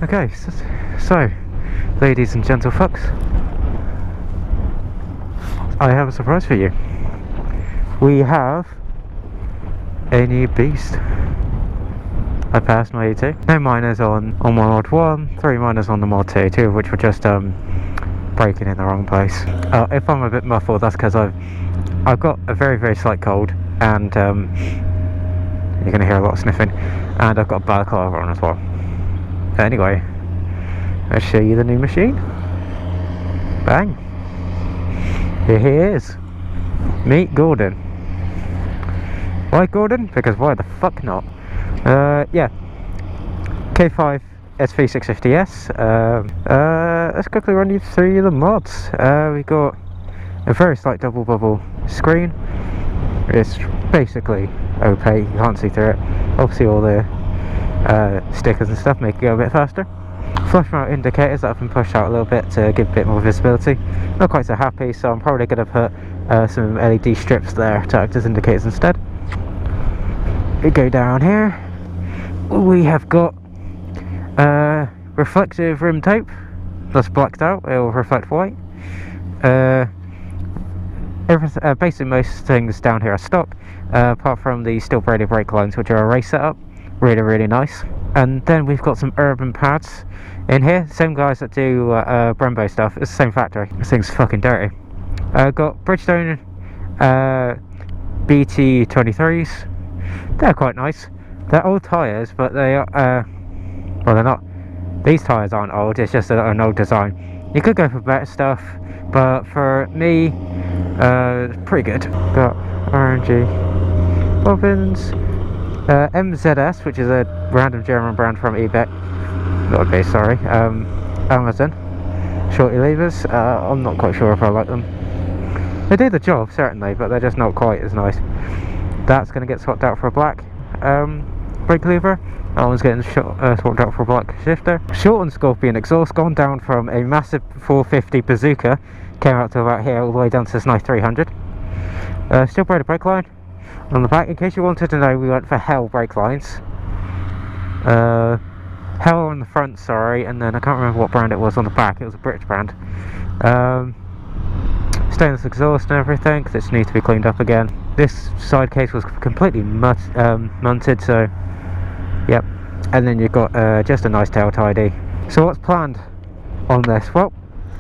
Okay, so ladies and gentlefolks, I have a surprise for you. We have a new beast. I passed my E2. No minors on my mod 1, 3 minors on the mod 2, 2 of which were just breaking in the wrong place. If I'm a bit muffled, that's because I've got a very slight cold, and you're going to hear a lot of sniffing, and I've got a balaclava on as well. Anyway, let's show you the new machine. Bang! Here he is. Meet Gordon. Why Gordon? Because why the fuck not? Yeah. K5 SV650S. Let's quickly run you through the mods. We got a very slight double bubble screen. It's basically opaque, you can't see through it. Obviously all the stickers and stuff make it go a bit faster. Flush mount indicators that have been pushed out a little bit to give a bit more visibility. Not quite so happy, so I'm probably going to put some LED strips there to act as indicators instead. We go down here. We have got reflective rim tape that's blacked out. It will reflect white. Basically most things down here are stock, apart from the steel braided brake lines, which are a race setup. Really nice. And then we've got some urban pads in here, same guys that do Brembo stuff. It's the same factory. This thing's fucking dirty. Got Bridgestone BT23s. They're quite nice. They're old tyres, but they are well, they're not. These tyres aren't old, it's just an old design. You could go for better stuff, but for me, pretty good. Got RNG bobbins. MZS, which is a random German brand from eBay. Not eBay, sorry. Amazon. Shorty levers. I'm not quite sure if I like them. They do the job, certainly, but they're just not quite as nice. That's going to get swapped out for a black brake lever. That one's getting swapped out for a black shifter. Shortened Scorpion exhaust, gone down from a massive 450 bazooka, came out to about here, all the way down to this nice 300. Steel braided brake line. On the back, in case you wanted to know, we went for Hell brake lines. Hell on the front, sorry, and then I can't remember what brand it was on the back. It was a British brand. Stainless exhaust and everything. This needs to be cleaned up again. This side case was completely munted, so yep. And then you've got just a nice tail tidy. So what's planned on this? Well,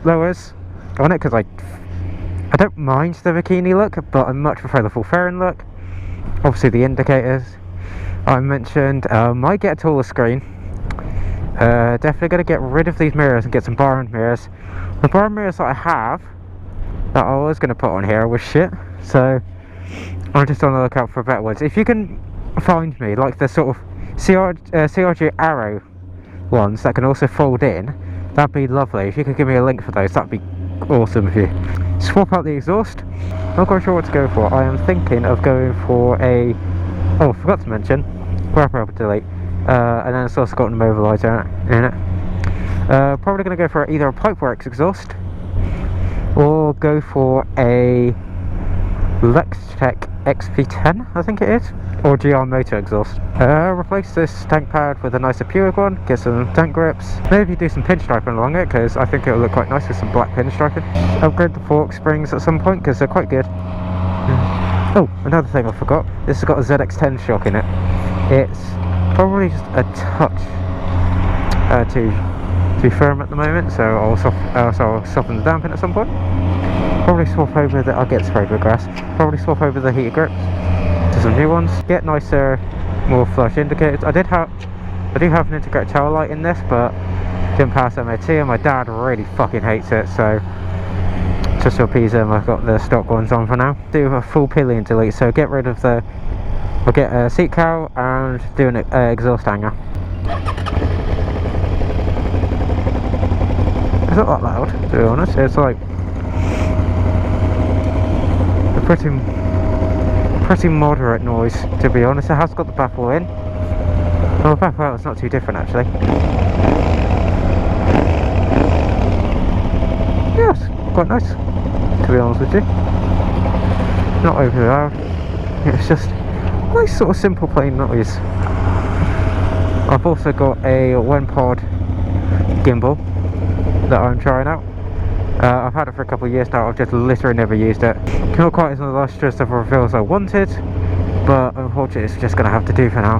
lowers on it because I don't mind the bikini look, but I much prefer the full fairing look. Obviously the indicators I mentioned. Might get a taller screen. Definitely going to get rid of these mirrors and get some bar mirrors. The bar mirrors that I have, that I was going to put on here, was shit. So I'm just on the lookout for better ones. If you can find me like the sort of CRG Arrow ones that can also fold in, that'd be lovely. If you could give me a link for those, that'd be awesome of you. Swap out the exhaust. Not quite sure what to go for. I am thinking of going for a, oh, forgot to mention, grab rubber delete, and then it's also got an immobilizer in it. Probably going to go for either a Pipeworks exhaust or go for a Lextech XP10, I think it is, or GR Moto exhaust. Replace this tank pad with a nicer Puig one, get some tank grips, maybe do some pinstriping along it because I think it'll look quite nice with some black pinstriping. Upgrade the fork springs at some point because they're quite good. Oh, another thing I forgot, this has got a ZX10 shock in it. It's probably just a touch too firm at the moment, so I'll soften the damping at some point. Probably swap over the, I'll get sprayed with grass, probably swap over the heated grips to some new ones, get nicer, more flush indicators. I do have an integrated tail light in this, but didn't pass MOT and my dad really fucking hates it, so just to appease him I've got the stock ones on for now. Do a full pillion delete, so get rid of the, I'll get a seat cowl and do an exhaust hanger. It's not that loud, to be honest. It's like a pretty moderate noise, to be honest. It has got the baffle in. Oh, the baffle out is not too different actually. Yeah, it's quite nice, to be honest with you. Not overly loud. It's just a nice sort of simple plain noise. I've also got a one pod gimbal that I'm trying out. I've had it for a couple of years now. I've just literally never used it. Not quite as illustrious of a review as I wanted, but unfortunately it's just going to have to do for now,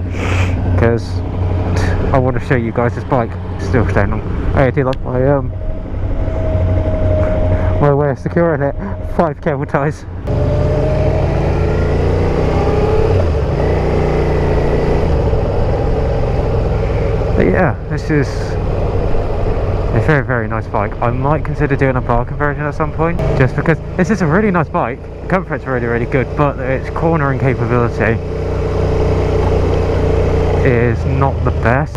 because I want to show you guys this bike. Still staying on. I do like my way of securing it. 5 cable ties. But yeah, this is a very, very nice bike. I might consider doing a bar conversion at some point, just because this is a really nice bike. The comfort's really, really good, but its cornering capability is not the best.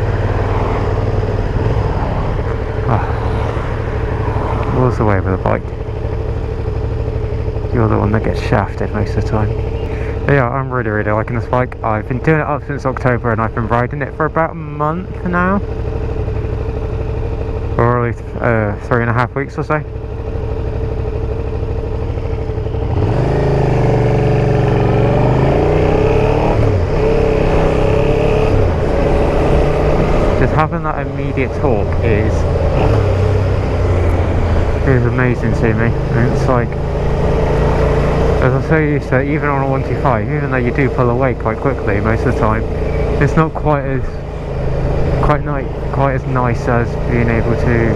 What's the way with the bike? You're the one that gets shafted most of the time. But yeah, I'm really, really liking this bike. I've been doing it up since October, and I've been riding it for about a month now, or at least 3.5 weeks or so. Just having that immediate torque is amazing to me. And it's like, as I'm so used to, even on a 125, even though you do pull away quite quickly most of the time, it's not quite as nice as being able to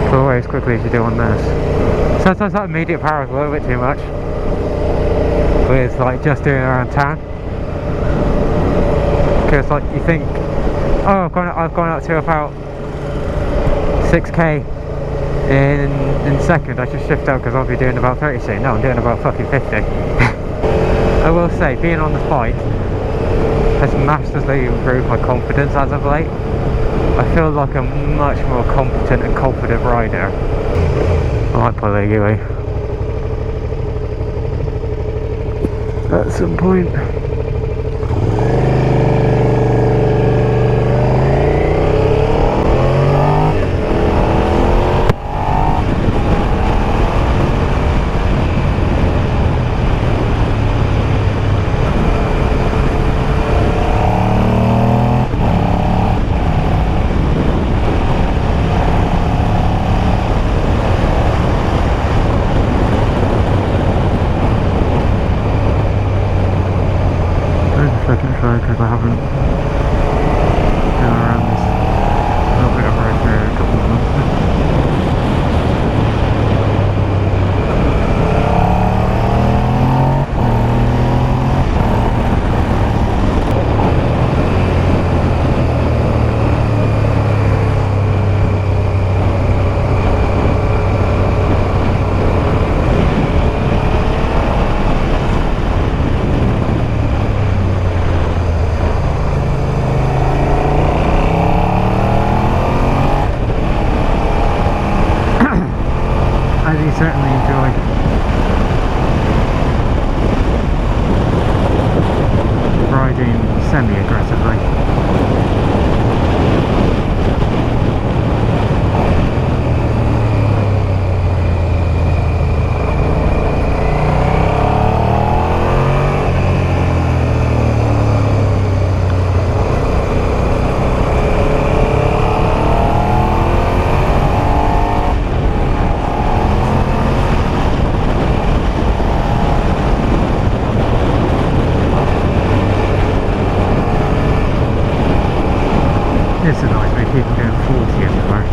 pull away as quickly as you do on this. Sometimes that immediate power is a little bit too much, but it's like just doing it around town. Because like you think, oh, I've gone up to about 6k in second, I should shift out because I'll be doing about 30 soon. No, I'm doing about fucking 50. I will say, being on this bike has massively improved my confidence as of late. I feel like a much more competent and confident rider. I might pull a UE at some point. Because I haven't been around this little bit of road for a couple of months. I do certainly enjoy riding semi-aggressively. This annoys me, people doing 40 everywhere.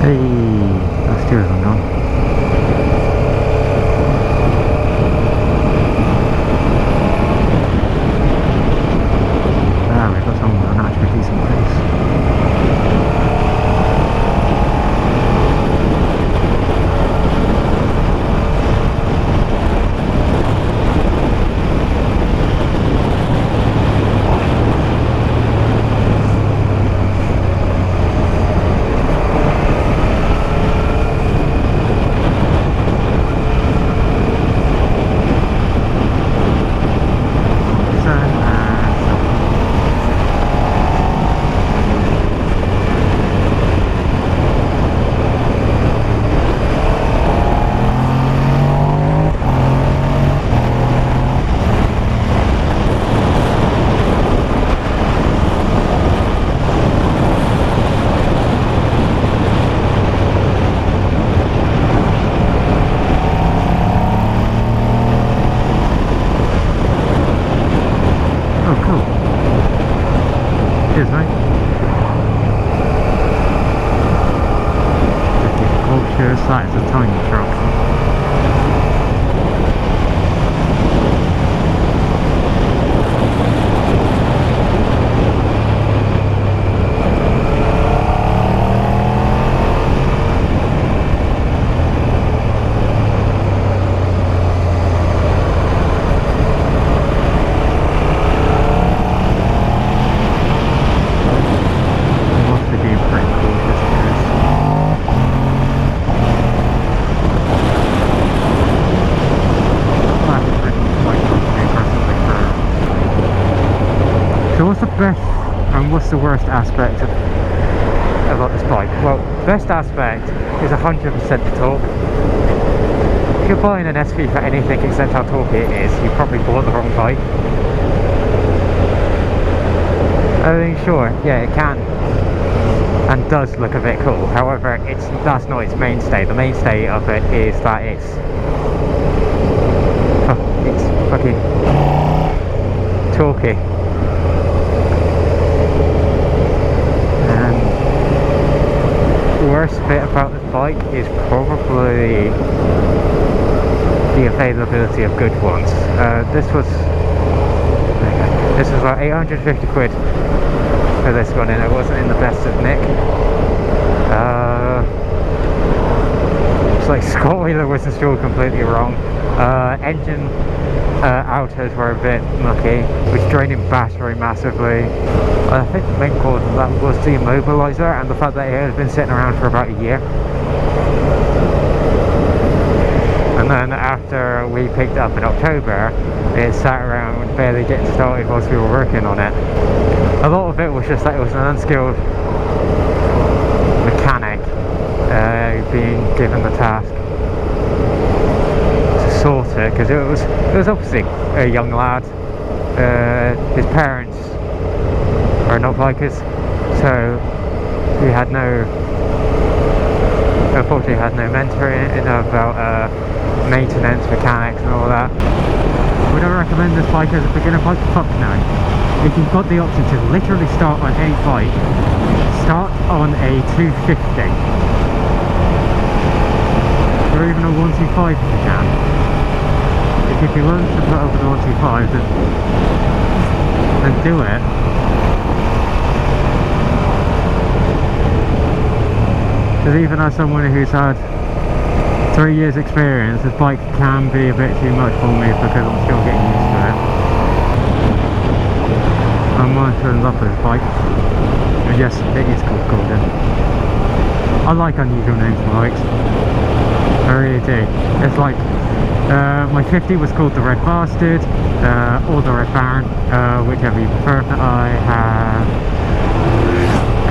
Hey, that's 2 of them gone. Ah, we've got someone with an actually decent pace. Cheers, mate. Cheers, that is a tiny truck. What's the worst aspect about this bike? Well, best aspect is 100% the torque. If you're buying an SV for anything except how torquey it is, you probably bought the wrong bike. I mean, sure, yeah, it can and does look a bit cool. However, that's not its mainstay. The mainstay of it is that it's fucking torquey. The worst bit about this bike is probably the availability of good ones. This was about 850 quid for this one, and it wasn't in the best of nick. It's like Scott Wheeler was installed completely wrong. Engine outers were a bit mucky, was draining battery massively. I think the main cause of that was the immobiliser and the fact that it had been sitting around for about a year. And then after we picked it up in October, it sat around barely getting started whilst we were working on it. A lot of it was just that it was an unskilled mechanic being given the task to sort it, because it was obviously a young lad. His parents are not bikers, so he had unfortunately had no mentoring about maintenance, mechanics and all that. Would I recommend this bike as a beginner bike? Fuck no. If you've got the option to literally start on any bike, start on a 250 or even a 125 if you can. If you learn to put over the 125, then do it. Because even as someone who's had 3 years experience, this bike can be a bit too much for me because I'm still getting used to it. I'm more in love with this bike. And yes, it is called Golden. I like unusual names for bikes. I really do. It's like my 50 was called the Red Bastard, or the Red Baron, whichever you prefer. I have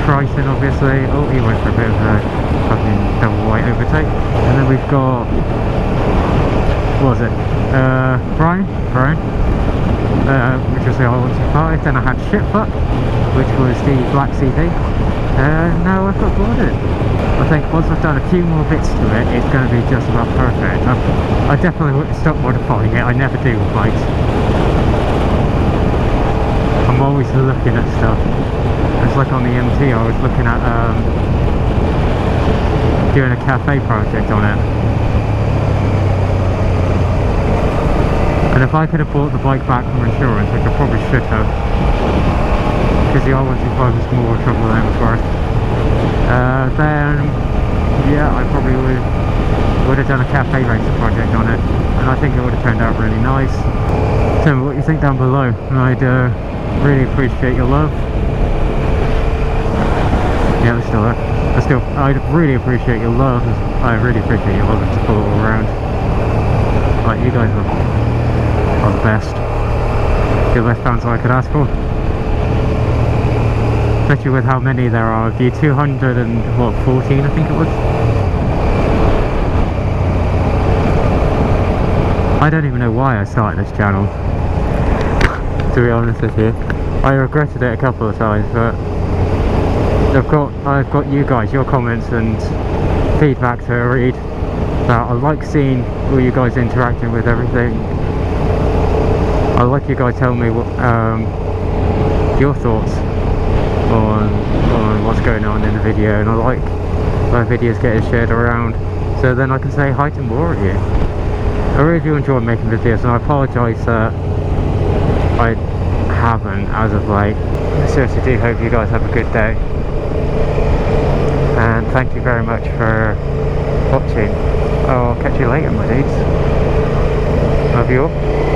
Kryson, obviously. Oh, he went for a bit of a fucking double white overtake. And then we've got, what was it? Brian, which was the R125. Then I had Shitfoot, which was the Black CD. Now I've got Gordon. I think once I've done a few more bits to it, it's going to be just about perfect. I definitely wouldn't stop modifying it. I never do with bikes. I'm always looking at stuff. It's like on the MT, I was looking at doing a cafe project on it. And if I could have bought the bike back from insurance, which I probably should have, because the R125 was more trouble than it was worth, then yeah, I probably would have done a cafe racer project on it, and I think it would have turned out really nice. Tell me what you think down below, and I'd really appreciate your love. Yeah, they're still there. I'd really appreciate your love. I really appreciate your love and support all around. Like, you guys are the best. You're the best fans I could ask for. Especially with how many there are of you. 214 I think it was. I don't even know why I started this channel, to be honest with you. I regretted it a couple of times, but I've got you guys, your comments and feedback to read. That I like seeing all you guys interacting with everything. I like you guys telling me what your thoughts on what's going on in the video, and I like my videos getting shared around, so then I can say hi to more of you. I really do enjoy making videos, and I apologise that I haven't as of late. I seriously do hope you guys have a good day, and thank you very much for watching. I'll catch you later, my dudes. Love you all.